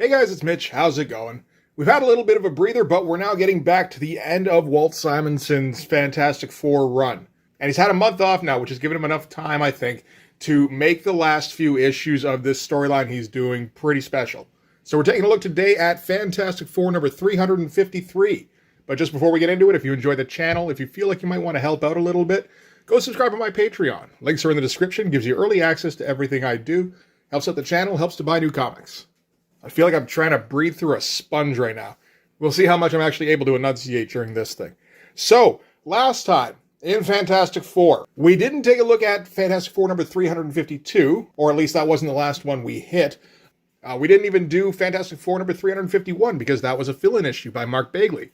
Hey guys, it's Mitch. How's it going? We've had a little bit of a breather, but we're now getting back to the end of Walt Simonson's Fantastic Four run. And he's had a month off now, which has given him enough time, I think, to make the last few issues of this storyline he's doing pretty special. So we're taking a look today at Fantastic Four number 353. But just before we get into it, if you enjoy the channel, if you feel like you might want to help out a little bit, go subscribe on my Patreon. Links are in the description, gives you early access to everything I do, helps out the channel, helps to buy new comics. I feel like I'm trying to breathe through a sponge right now. We'll see how much I'm actually able to enunciate during this thing. So, last time in Fantastic Four, we didn't take a look at Fantastic Four number 352, or at least that wasn't the last one we hit. We didn't even do Fantastic Four number 351 because that was a fill-in issue by Mark Bagley.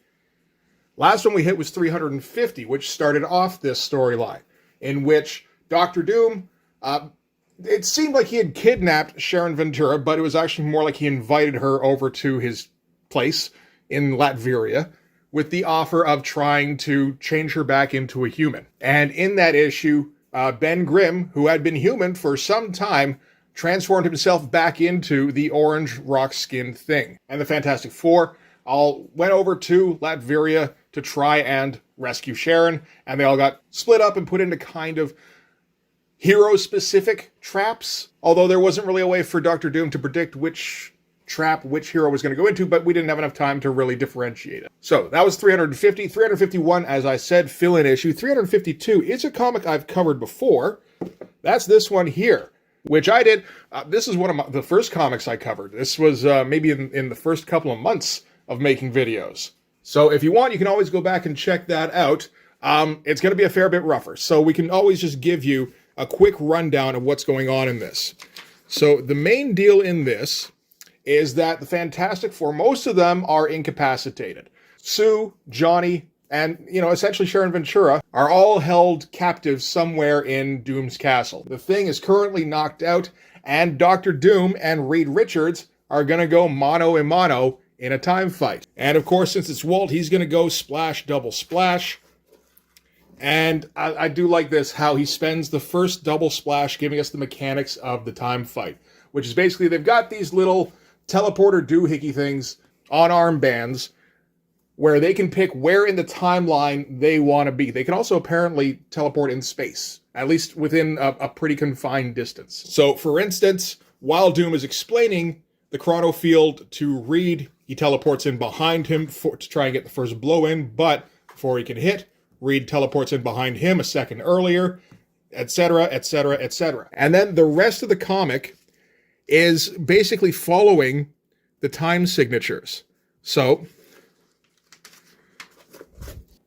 Last one we hit was 350, which started off this storyline, in which Dr. Doom... it seemed like he had kidnapped Sharon Ventura, but it was actually more like he invited her over to his place in Latveria with the offer of trying to change her back into a human. And in that issue, Ben Grimm, who had been human for some time, transformed himself back into the orange rock-skinned thing. And the Fantastic Four all went over to Latveria to try and rescue Sharon, and they all got split up and put into kind of hero-specific traps, although there wasn't really a way for Dr. Doom to predict which trap which hero was going to go into, but we didn't have enough time to really differentiate it. So that was 350. 351, as I said, fill-in issue. 352 is a comic I've covered before. That's this one here, which I did. This is one of the first comics I covered. This was maybe in the first couple of months of making videos. So if you want, you can always go back and check that out. It's going to be a fair bit rougher, so we can always just give you a quick rundown of what's going on in this. So the main deal in this is that the Fantastic Four, most of them are incapacitated. Sue, Johnny, and, essentially Sharon Ventura are all held captive somewhere in Doom's castle. The Thing is currently knocked out, and Dr. Doom and Reed Richards are going to go mano-a-mano in a time fight. And of course, since it's Walt, he's going to go splash, double splash. And I do like this, how he spends the first double splash giving us the mechanics of the time fight, which is basically they've got these little teleporter doohickey things on armbands where they can pick where in the timeline they want to be. They can also apparently teleport in space, at least within a pretty confined distance. So, for instance, while Doom is explaining the chrono field to Reed, he teleports in behind him to try and get the first blow in, but before he can hit, Reed teleports in behind him a second earlier, etc., etc., etc. And then the rest of the comic is basically following the time signatures. So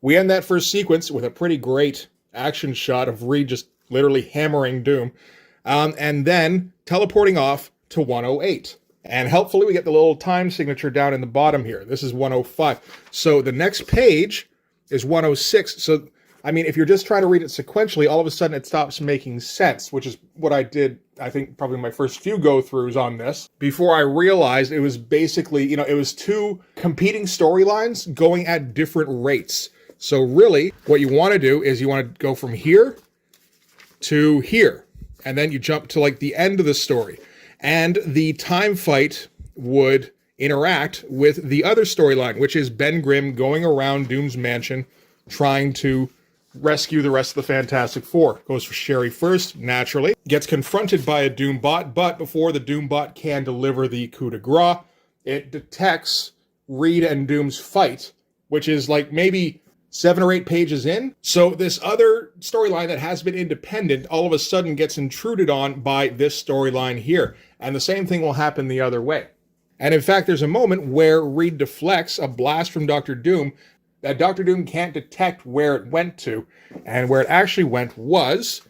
we end that first sequence with a pretty great action shot of Reed just literally hammering Doom, and then teleporting off to 108. And helpfully we get the little time signature down in the bottom here. This is 105. So the next page is 106. So, I mean, if you're just trying to read it sequentially, all of a sudden it stops making sense, which is what I did, I think, probably my first few go-throughs on this, before I realized it was basically, it was two competing storylines going at different rates. So really, what you want to do is you want to go from here to here, and then you jump to, like, the end of the story. And the time fight would interact with the other storyline, which is Ben Grimm going around Doom's mansion trying to rescue the rest of the Fantastic Four. Goes for Sherry first, naturally. Gets confronted by a Doombot, but before the Doombot can deliver the coup de grace, it detects Reed and Doom's fight, which is like maybe 7 or 8 pages in. So this other storyline that has been independent all of a sudden gets intruded on by this storyline here. And the same thing will happen the other way. And in fact, there's a moment where Reed deflects a blast from Dr. Doom that Dr. Doom can't detect where it went to. And where it actually went was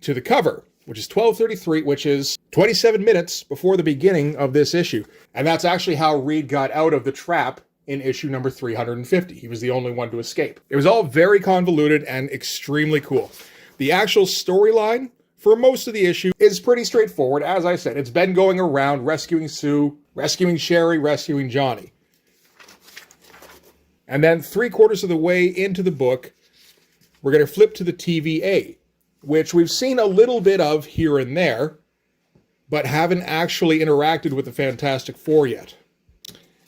to the cover, which is 12:33, which is 27 minutes before the beginning of this issue. And that's actually how Reed got out of the trap in issue number 350. He was the only one to escape. It was all very convoluted and extremely cool. The actual storyline for most of the issue is pretty straightforward. As I said, it's Ben going around rescuing Sue, rescuing Sherry, rescuing Johnny. And then 3/4 of the way into the book, we're going to flip to the TVA, which we've seen a little bit of here and there, but haven't actually interacted with the Fantastic Four yet.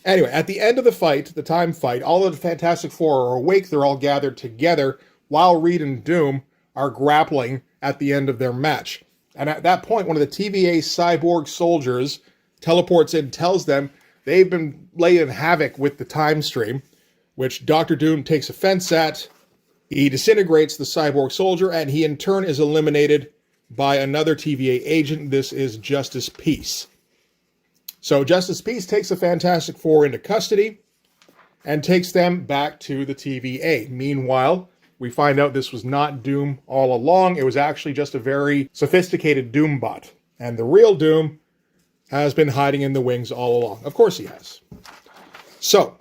Anyway, at the end of the fight, the time fight, all of the Fantastic Four are awake. They're all gathered together while Reed and Doom are grappling at the end of their match. And at that point, one of the TVA cyborg soldiers teleports in, tells them they've been laying havoc with the time stream, which Dr. Doom takes offense at. He disintegrates the cyborg soldier, and he in turn is eliminated by another TVA agent. This is Justice Peace. So Justice Peace takes the Fantastic Four into custody and takes them back to the TVA. Meanwhile, we find out this was not Doom all along. It was actually just a very sophisticated Doom bot. And the real Doom has been hiding in the wings all along. Of course he has. So,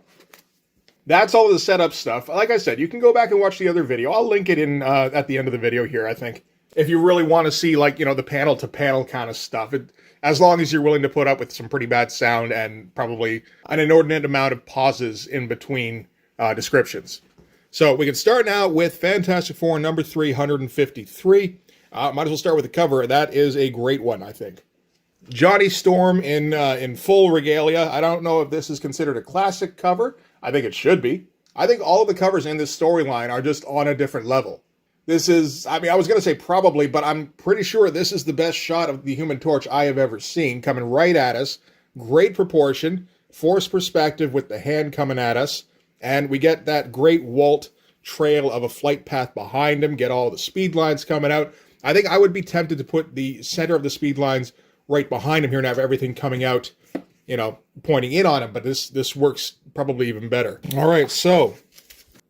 that's all of the setup stuff. Like I said, you can go back and watch the other video. I'll link it in at the end of the video here, I think. If you really want to see, like, the panel-to-panel kind of stuff. As long as you're willing to put up with some pretty bad sound and probably an inordinate amount of pauses in between descriptions. So we can start now with Fantastic Four number 353. Might as well start with the cover. That is a great one, I think. Johnny Storm in full regalia. I don't know if this is considered a classic cover. I think it should be. I think all of the covers in this storyline are just on a different level. This is, I was going to say probably, but I'm pretty sure this is the best shot of the Human Torch I have ever seen, coming right at us. Great proportion, forced perspective with the hand coming at us, and we get that great Walt trail of a flight path behind him, get all the speed lines coming out. I think I would be tempted to put the center of the speed lines right behind him here and have everything coming out, pointing in on him, but this works probably even better. All right, so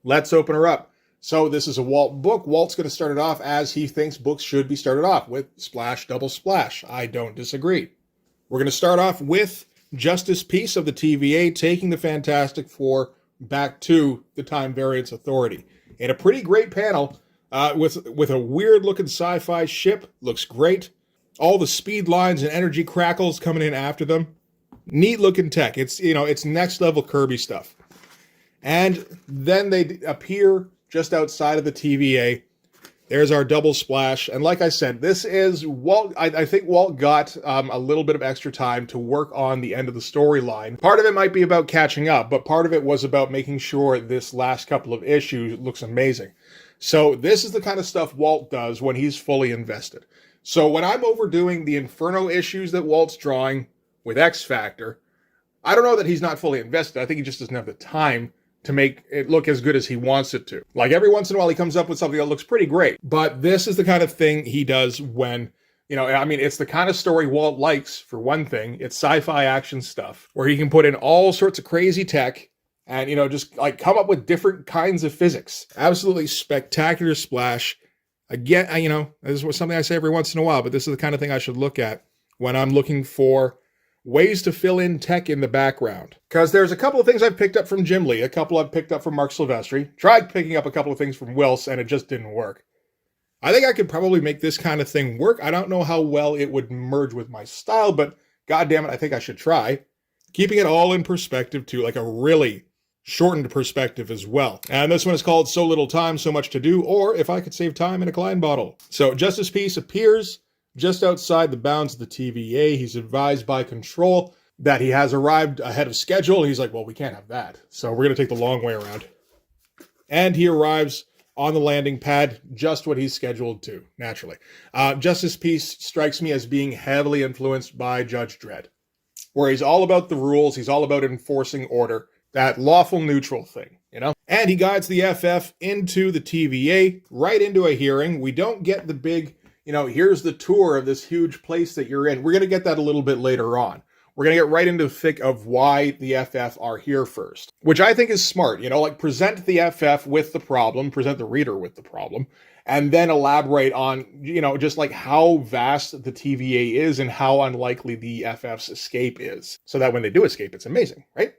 let's open her up. So this is a Walt book. Walt's going to start it off as he thinks books should be started off, with splash, double splash. I don't disagree. We're going to start off with Justice Peace of the TVA taking the Fantastic Four back to the Time Variance Authority. In a pretty great panel with a weird-looking sci-fi ship. Looks great. All the speed lines and energy crackles coming in after them. Neat-looking tech. It's, it's next-level Kirby stuff. And then they appear just outside of the TVA. There's our double splash. And like I said, this is Walt. I think Walt got a little bit of extra time to work on the end of the storyline. Part of it might be about catching up, but part of it was about making sure this last couple of issues looks amazing. So this is the kind of stuff Walt does when he's fully invested. So when I'm overdoing the Inferno issues that Walt's drawing with X Factor, I don't know that he's not fully invested. I think he just doesn't have the time to make it look as good as he wants it to. Like every once in a while he comes up with something that looks pretty great. But this is the kind of thing he does when, it's the kind of story Walt likes, for one thing. It's sci-fi action stuff where he can put in all sorts of crazy tech and, just like come up with different kinds of physics. Absolutely spectacular splash. Again, this was something I say every once in a while, but this is the kind of thing I should look at when I'm looking for ways to fill in tech in the background. Because there's a couple of things I've picked up from Jim Lee, a couple I've picked up from Mark Silvestri, tried picking up a couple of things from Wills, and it just didn't work. I think I could probably make this kind of thing work. I don't know how well it would merge with my style, but goddammit, I think I should try. Keeping it all in perspective too, like a really shortened perspective as well. And this one is called So Little Time, So Much to Do, or If I Could Save Time in a Klein Bottle. So Justice Peace appears just outside the bounds of the TVA. He's advised by Control that he has arrived ahead of schedule. He's like, well, we can't have that. So we're going to take the long way around. And he arrives on the landing pad just when he's scheduled to, naturally. Justice Peace strikes me as being heavily influenced by Judge Dredd, where he's all about the rules. He's all about enforcing order, that lawful neutral thing, And he guides the FF into the TVA, right into a hearing. We don't get the big, here's the tour of this huge place that you're in. We're going to get that a little bit later on. We're going to get right into the thick of why the FF are here first, which I think is smart. Present the FF with the problem, present the reader with the problem, and then elaborate on, just like how vast the TVA is and how unlikely the FF's escape is. So that when they do escape, it's amazing, right?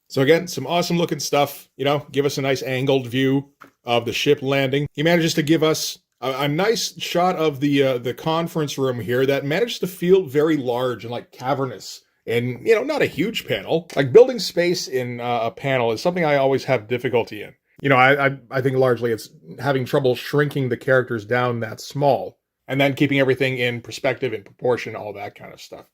So again, some awesome looking stuff, give us a nice angled view of the ship landing. He manages to give us a nice shot of the conference room here that managed to feel very large and like cavernous and, not a huge panel. Like building space in a panel is something I always have difficulty in. I think largely it's having trouble shrinking the characters down that small and then keeping everything in perspective and proportion, all that kind of stuff.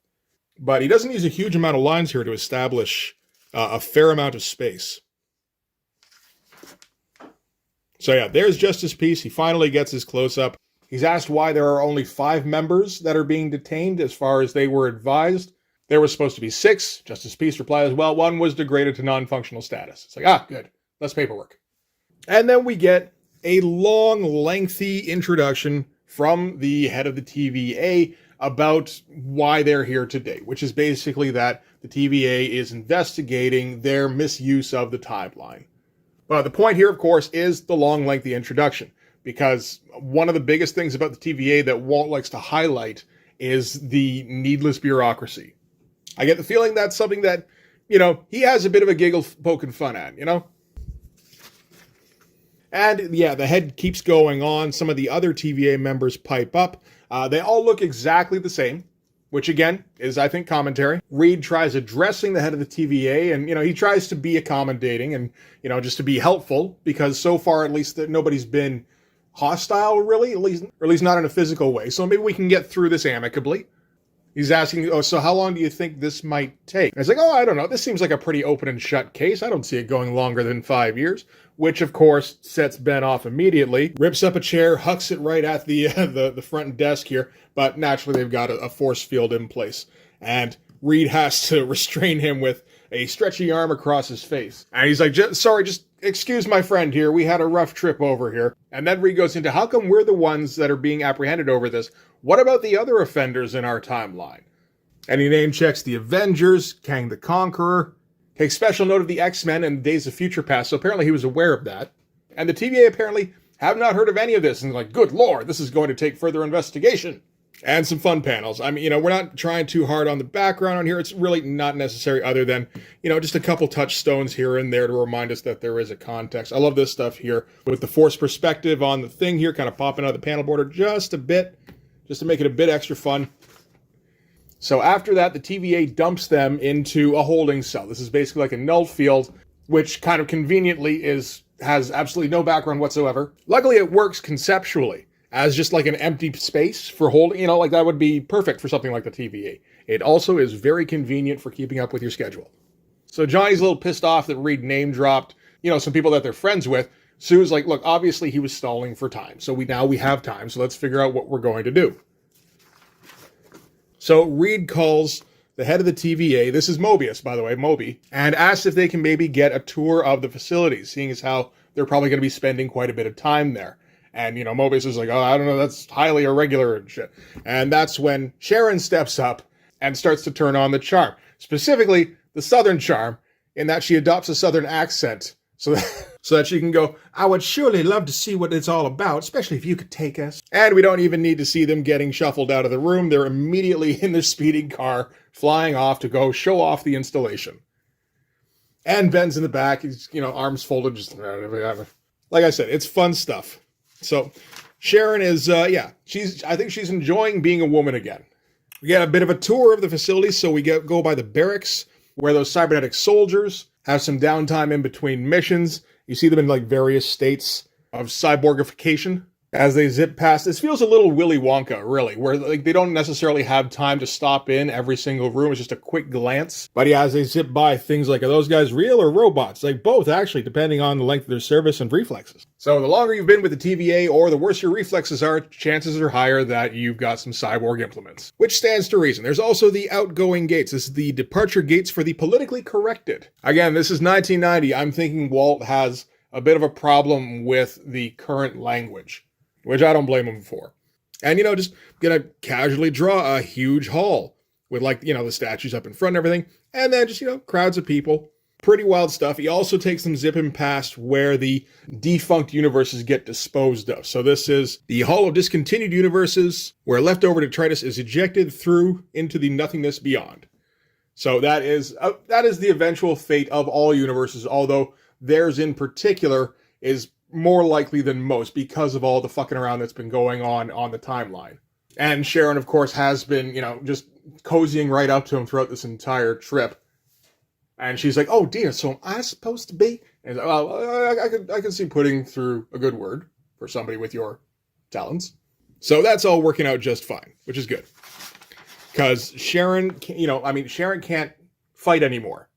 But he doesn't use a huge amount of lines here to establish a fair amount of space. So yeah, there's Justice Peace. He finally gets his close-up. He's asked why there are only 5 members that are being detained as far as they were advised. There was supposed to be 6. Justice Peace replies, well, 1 was degraded to non-functional status. It's like, good. Less paperwork. And then we get a long, lengthy introduction from the head of the TVA about why they're here today, which is basically that the TVA is investigating their misuse of the timeline. But the point here, of course, is the long, lengthy introduction, because one of the biggest things about the TVA that Walt likes to highlight is the needless bureaucracy. I get the feeling that's something that, he has a bit of a giggle poking fun at, And yeah, the head keeps going on. Some of the other TVA members pipe up. They all look exactly the same, which again is, I think, commentary. Reed tries addressing the head of the TVA, and, he tries to be accommodating and, just to be helpful, because so far, at least, that nobody's been hostile, really, or at least not in a physical way. So maybe we can get through this amicably. He's asking, so how long do you think this might take? And it's like, I don't know. This seems like a pretty open and shut case. I don't see it going longer than 5 years, which, of course, sets Ben off immediately. Rips up a chair, hucks it right at the front desk here, but naturally they've got a force field in place. And Reed has to restrain him with a stretchy arm across his face. And he's like, sorry, just excuse my friend here. We had a rough trip over here. And then Reed goes into, how come we're the ones that are being apprehended over this? What about the other offenders in our timeline? And he name checks the Avengers, Kang the Conqueror, takes special note of the X-Men and Days of Future Past, so apparently he was aware of that. And the TVA apparently have not heard of any of this, and like, good lord, this is going to take further investigation. And some fun panels. I mean, we're not trying too hard on the background on here. It's really not necessary other than, just a couple touchstones here and there to remind us that there is a context. I love this stuff here with the force perspective on the thing here, kind of popping out of the panel border just a bit, just to make it a bit extra fun. So after that, the TVA dumps them into a holding cell. This is basically like a null field, which kind of conveniently has absolutely no background whatsoever. Luckily, it works conceptually as just like an empty space for holding, like that would be perfect for something like the TVA. It also is very convenient for keeping up with your schedule. So Johnny's a little pissed off that Reed name dropped, some people that they're friends with. Sue's like, look, obviously he was stalling for time. So we have time. So let's figure out what we're going to do. So Reed calls the head of the TVA, this is Mobius, by the way, Moby, and asks if they can maybe get a tour of the facilities, seeing as how they're probably going to be spending quite a bit of time there. And, Mobius is like, I don't know, that's highly irregular and shit. And that's when Sharon steps up and starts to turn on the charm. Specifically, the Southern charm, in that she adopts a Southern accent so that she can go, I would surely love to see what it's all about, especially if you could take us. And we don't even need to see them getting shuffled out of the room. They're immediately in their speeding car, flying off to go show off the installation. And Ben's in the back, he's, arms folded, just, like I said, it's fun stuff. So Sharon is, I think she's enjoying being a woman again. We get a bit of a tour of the facility, so we go by the barracks, where those cybernetic soldiers have some downtime in between missions. You see them in like various states of cyborgification as they zip past. This feels a little Willy Wonka, really, where like they don't necessarily have time to stop in every single room. It's just a quick glance. But yeah, as they zip by, things like, are those guys real or robots? Like both, actually, depending on the length of their service and reflexes. So the longer you've been with the TVA, or the worse your reflexes are, chances are higher that you've got some cyborg implements. Which stands to reason. There's also the outgoing gates. This is the departure gates for the politically corrected. Again, this is 1990. I'm thinking Walt has a bit of a problem with the current language, which I don't blame him for. And, just gonna casually draw a huge hall with the statues up in front and everything. And then just, crowds of people. Pretty wild stuff. He also takes them zipping past where the defunct universes get disposed of. So this is the Hall of Discontinued Universes, where leftover detritus is ejected through into the nothingness beyond. So that is the eventual fate of all universes, although theirs in particular is more likely than most because of all the fucking around that's been going on the timeline. And Sharon, of course, has been, just cozying right up to him throughout this entire trip. And she's like, oh dear, so am I supposed to be? And I can see putting through a good word for somebody with your talents. So that's all working out just fine, which is good. Because Sharon, Sharon can't fight anymore.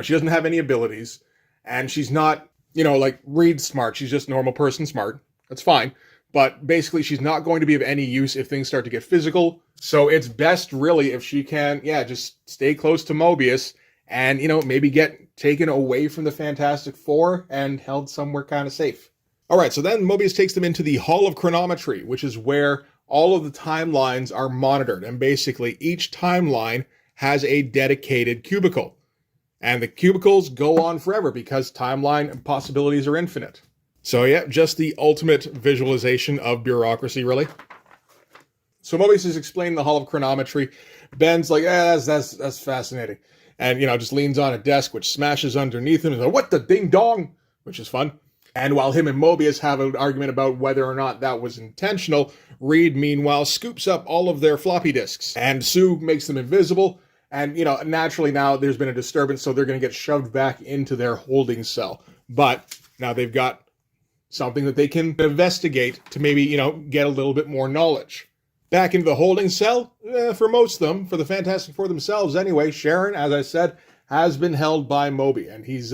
She doesn't have any abilities, and she's not, like Reed smart. She's just normal person smart. That's fine. But basically, she's not going to be of any use if things start to get physical. So it's best, really, if she can, just stay close to Mobius and, maybe get taken away from the Fantastic Four and held somewhere kind of safe. All right, so then Mobius takes them into the Hall of Chronometry, which is where all of the timelines are monitored. And basically, each timeline has a dedicated cubicle. And the cubicles go on forever because timeline possibilities are infinite. So yeah, just the ultimate visualization of bureaucracy, really. So Mobius is explaining the Hall of Chronometry. Ben's like, that's fascinating. And, just leans on a desk, which smashes underneath him. And like, what the ding dong? Which is fun. And while him and Mobius have an argument about whether or not that was intentional, Reed, meanwhile, scoops up all of their floppy disks. And Sue makes them invisible. And, naturally now there's been a disturbance, so they're going to get shoved back into their holding cell. But now they've got something that they can investigate to maybe, get a little bit more knowledge. Back into the holding cell, for most of them, for the Fantastic Four themselves anyway, Sharon, as I said, has been held by Moby, and he's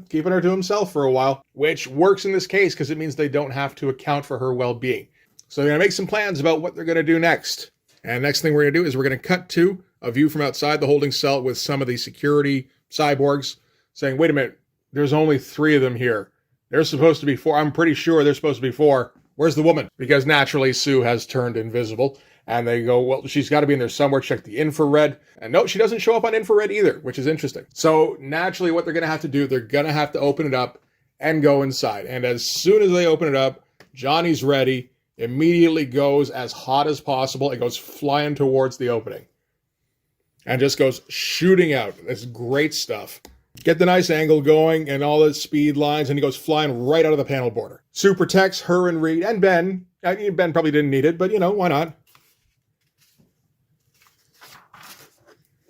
keeping her to himself for a while, which works in this case because it means they don't have to account for her well-being. So they're going to make some plans about what they're going to do next. And next thing we're going to do is we're going to cut to a view from outside the holding cell with some of the security cyborgs saying, wait a minute, there's only 3 of them here. There's supposed to be 4. I'm pretty sure there's supposed to be 4. Where's the woman? Because naturally Sue has turned invisible. And they go, well, she's got to be in there somewhere. Check the infrared. And no, she doesn't show up on infrared either, which is interesting. So naturally what they're going to have to do, they're going to have to open it up and go inside. And as soon as they open it up, Johnny's ready, immediately goes as hot as possible and goes flying towards the opening. And just goes shooting out. That's great stuff. Get the nice angle going and all the speed lines, and he goes flying right out of the panel border. Sue protects her and Reed and Ben. Ben probably didn't need it, but why not?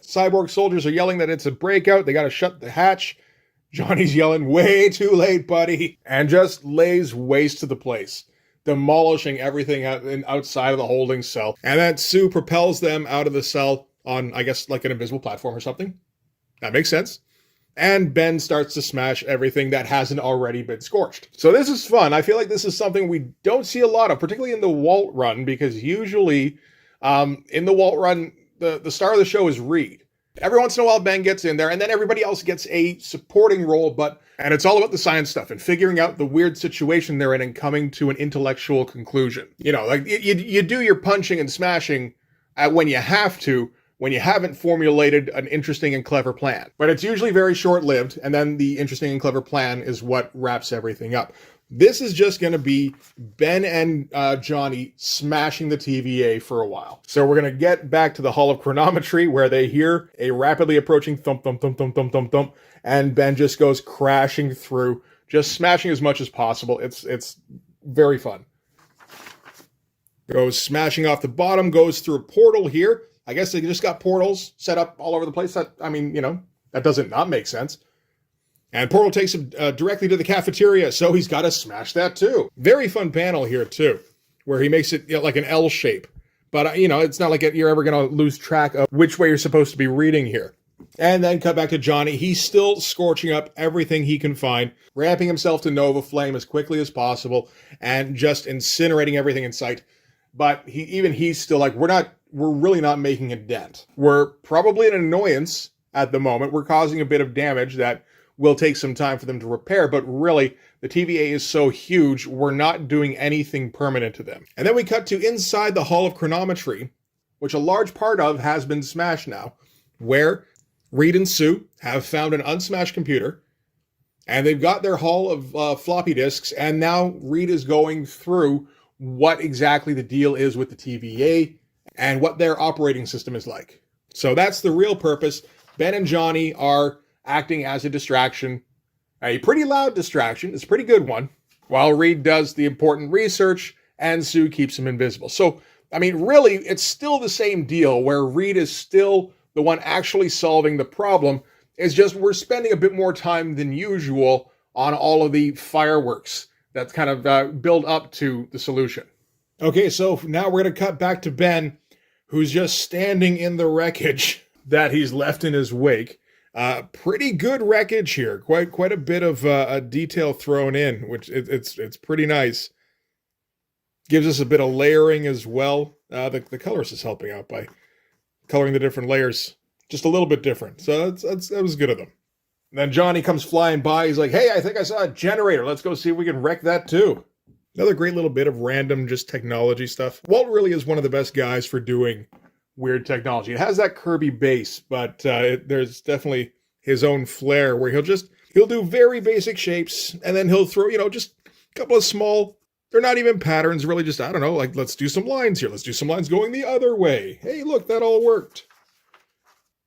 Cyborg soldiers are yelling that it's a breakout. They got to shut the hatch. Johnny's yelling, way too late, buddy. And just lays waste to the place, demolishing everything outside of the holding cell. And then Sue propels them out of the cell on, I guess, like an invisible platform or something. That makes sense. And Ben starts to smash everything that hasn't already been scorched. So this is fun. I feel like this is something we don't see a lot of, particularly in the Walt run, because usually in the Walt run, the star of the show is Reed. Every once in a while, Ben gets in there, and then everybody else gets a supporting role, and it's all about the science stuff and figuring out the weird situation they're in and coming to an intellectual conclusion. Like you do your punching and smashing when you have to, when you haven't formulated an interesting and clever plan. But it's usually very short-lived, and then the interesting and clever plan is what wraps everything up. This is just going to be Ben and Johnny smashing the TVA for a while. So we're going to get back to the Hall of Chronometry, where they hear a rapidly approaching thump, thump, thump, thump, thump, thump, thump, and Ben just goes crashing through, just smashing as much as possible. It's very fun. Goes smashing off the bottom, goes through a portal here. I guess they just got portals set up all over the place. That doesn't not make sense. And portal takes him directly to the cafeteria, so he's got to smash that too. Very fun panel here too, where he makes it like an L shape. But, it's not like you're ever going to lose track of which way you're supposed to be reading here. And then cut back to Johnny. He's still scorching up everything he can find, ramping himself to Nova Flame as quickly as possible, and just incinerating everything in sight. But he's still like, we're really not making a dent. We're probably an annoyance at the moment. We're causing a bit of damage that will take some time for them to repair, but really, the TVA is so huge, we're not doing anything permanent to them. And then we cut to inside the Hall of Chronometry, which a large part of has been smashed now, where Reed and Sue have found an unsmashed computer, and they've got their haul of floppy disks, and now Reed is going through what exactly the deal is with the TVA and what their operating system is like. So that's the real purpose. Ben and Johnny are acting as a distraction, a pretty loud distraction. It's a pretty good one, while Reed does the important research and Sue keeps him invisible. So, really, it's still the same deal where Reed is still the one actually solving the problem. It's just we're spending a bit more time than usual on all of the fireworks that kind of build up to the solution. Okay, so now we're going to cut back to Ben, who's just standing in the wreckage that he's left in his wake. Pretty good wreckage here. Quite a bit of detail thrown in, which it's pretty nice. Gives us a bit of layering as well. The colorist is helping out by coloring the different layers just a little bit different. So that was good of them. And then Johnny comes flying by. He's like, hey, I think I saw a generator. Let's go see if we can wreck that too. Another great little bit of random just technology stuff. Walt really is one of the best guys for doing weird technology. It has that Kirby base, but there's definitely his own flair where he'll do very basic shapes, and then he'll throw, just a couple of small, they're not even patterns, really just, I don't know, like let's do some lines here. Let's do some lines going the other way. Hey, look, that all worked.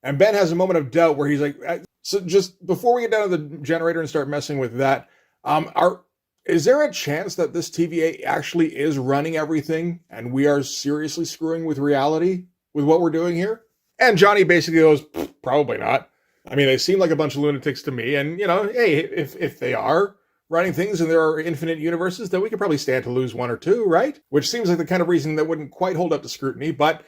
And Ben has a moment of doubt where he's like, so just before we get down to the generator and start messing with that, is there a chance that this TVA actually is running everything and we are seriously screwing with reality with what we're doing here? And Johnny basically goes, probably not. I mean, they seem like a bunch of lunatics to me. And, hey, if they are running things and there are infinite universes, then we could probably stand to lose one or two, right? Which seems like the kind of reason that wouldn't quite hold up to scrutiny, but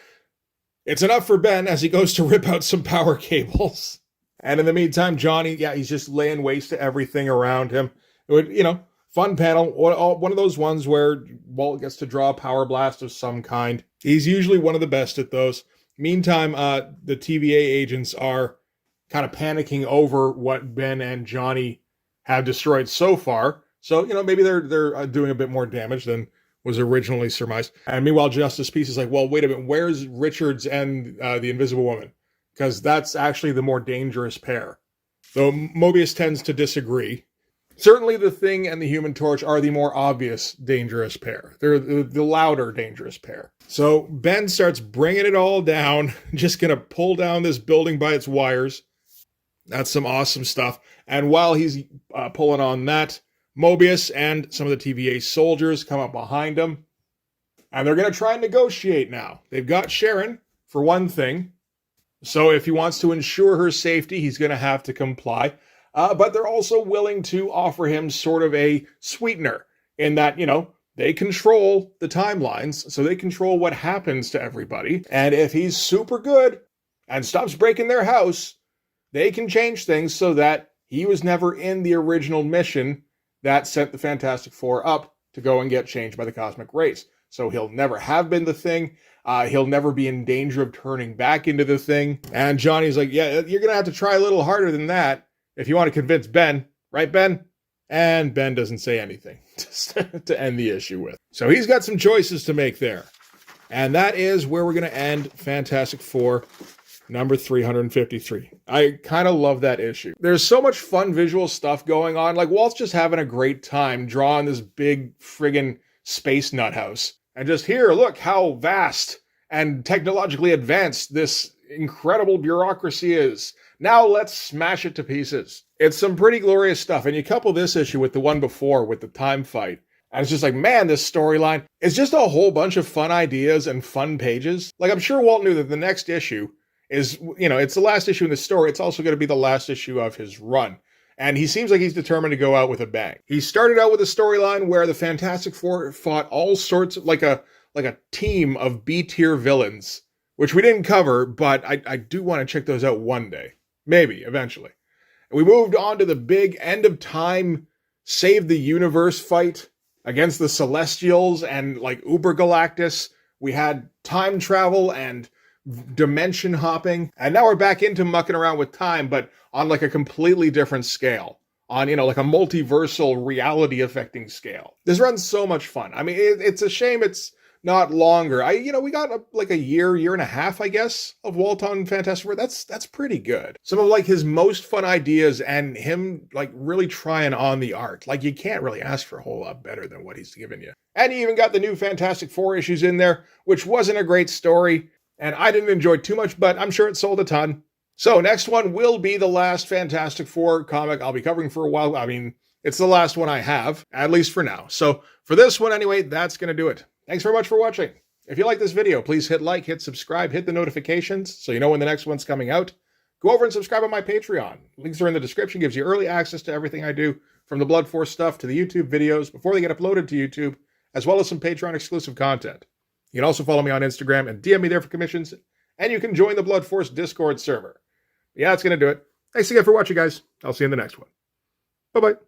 it's enough for Ben as he goes to rip out some power cables. And in the meantime, Johnny, he's just laying waste to everything around him. It would, fun panel, one of those ones where Walt gets to draw a power blast of some kind. He's usually one of the best at those. Meantime, the TVA agents are kind of panicking over what Ben and Johnny have destroyed so far. So, maybe they're doing a bit more damage than was originally surmised. And meanwhile, Justice Peace is like, well, wait a minute, where's Richards and the Invisible Woman? Because that's actually the more dangerous pair. Though Mobius tends to disagree. Certainly the Thing and the Human Torch are the more obvious dangerous pair. They're the louder dangerous pair. So Ben starts bringing it all down, just going to pull down this building by its wires. That's some awesome stuff. And while he's pulling on that, Mobius and some of the TVA soldiers come up behind him. And they're going to try and negotiate now. They've got Sharon, for one thing. So if he wants to ensure her safety, he's going to have to comply. But they're also willing to offer him sort of a sweetener in that, they control the timelines, so they control what happens to everybody. And if he's super good and stops breaking their house, they can change things so that he was never in the original mission that sent the Fantastic Four up to go and get changed by the cosmic rays. So he'll never have been the Thing. He'll never be in danger of turning back into the Thing. And Johnny's like, yeah, you're going to have to try a little harder than that if you want to convince Ben. Right, Ben? And Ben doesn't say anything to end the issue with. So he's got some choices to make there. And that is where we're going to end Fantastic Four number 353. I kind of love that issue. There's so much fun visual stuff going on. Like, Walt's just having a great time drawing this big friggin' space nut house. And just here, look how vast and technologically advanced this incredible bureaucracy is. Now let's smash it to pieces. It's some pretty glorious stuff. And you couple this issue with the one before with the time fight. And it's just like, man, this storyline is just a whole bunch of fun ideas and fun pages. Like, I'm sure Walt knew that the next issue is, it's the last issue in the story. It's also going to be the last issue of his run. And he seems like he's determined to go out with a bang. He started out with a storyline where the Fantastic Four fought all sorts of, like a team of B-tier villains, which we didn't cover, but I do want to check those out one day. Maybe, eventually. And we moved on to the big end of time, save the universe fight against the Celestials and like Uber Galactus. We had time travel and dimension hopping. And now we're back into mucking around with time, but on like a completely different scale. On, like a multiversal reality affecting scale. This run's so much fun. I mean, it's a shame it's not longer. We got like a year and a half, I guess, of Walt on Fantastic Four. That's pretty good. Some of like his most fun ideas and him like really trying on the art. Like, you can't really ask for a whole lot better than what he's given you. And he even got the new Fantastic Four issues in there, which wasn't a great story. And I didn't enjoy too much, but I'm sure it sold a ton. So next one will be the last Fantastic Four comic I'll be covering for a while. I mean, it's the last one I have, at least for now. So for this one anyway, that's going to do it. Thanks very much for watching. If you like this video, please hit like, hit subscribe, hit the notifications so you know when the next one's coming out. Go over and subscribe on my Patreon. Links are in the description, gives you early access to everything I do, from the Blood Force stuff to the YouTube videos before they get uploaded to YouTube, as well as some Patreon exclusive content. You can also follow me on Instagram and DM me there for commissions, and you can join the Blood Force Discord server. Yeah, that's going to do it. Thanks again for watching, guys. I'll see you in the next one. Bye-bye.